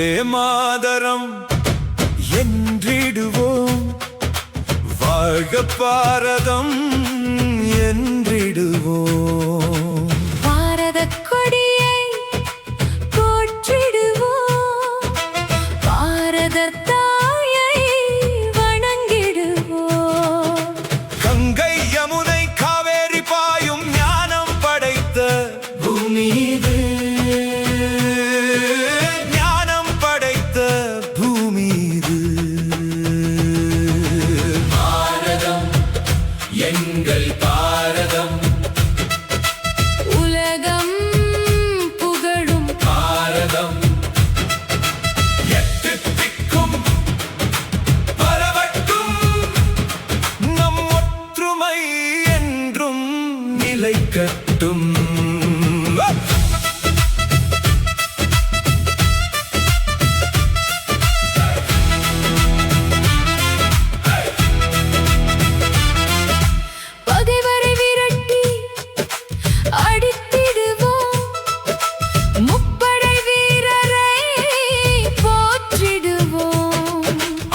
வந்தே மாதரம் என்றிடுவோம், வாழ்க பாரதம் என்றிடுவோம். பாரத கொடியை போற்றிடுவோம், பாரத தாயை வணங்கிடுவோம். கங்கை யமுனை காவேரி பாயும் ஞானம் படைத்த பூமி இது, ஞானம் படைத்த பூமி இது. பாரதம் எங்கள் பாரதம், உலகம் புகழும் பாரதம் எட்டு திக்கும் பரவட்டும், நம் ஒற்றுமை என்றும் நிலைக்கட்டும். பகைவரை விரட்டி அடித்திடுவோம், முப்படை வீரரை போற்றிடுவோம்.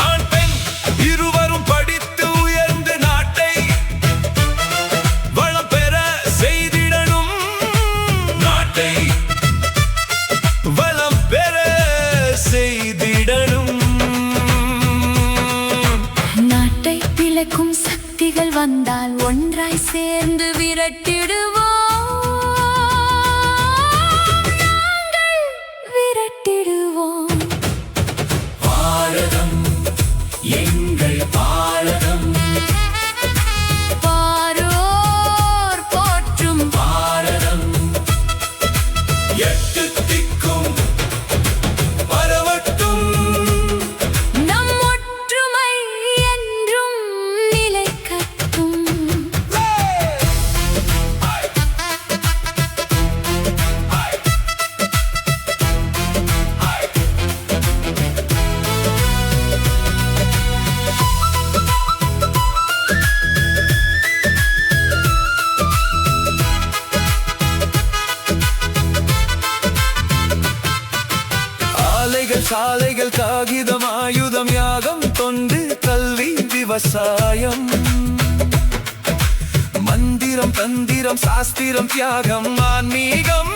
ஆண் பெண் இருவரும் படித்து உயர்ந்து நாட்டை வளம் பெற செய்திடணும், நாட்டை வளம் பெற செய்திடணும். நாட்டை பிளக்கும் சக்திகள் வந்தால் ஒன்றாய் சேர்ந்து விரட்டிடுவோம், நாங்கள் விரட்டிடுவோம். பாரதம் எங்கள் பாரதம், பாரோர் போற்றும் பாரதம் எட்டு திக்கும் பரவட்டும், நம் ஒற்றுமை என்றும் நிலைக்கட்டும். ஆலைகள் சாலைகள் காகிதம் ஆயுதம் யாகம் தொண்டு கல்வி விவசாயம், மந்திரம் தந்திரம் சாஸ்திரம் தியாகம் ஆன்மீகம்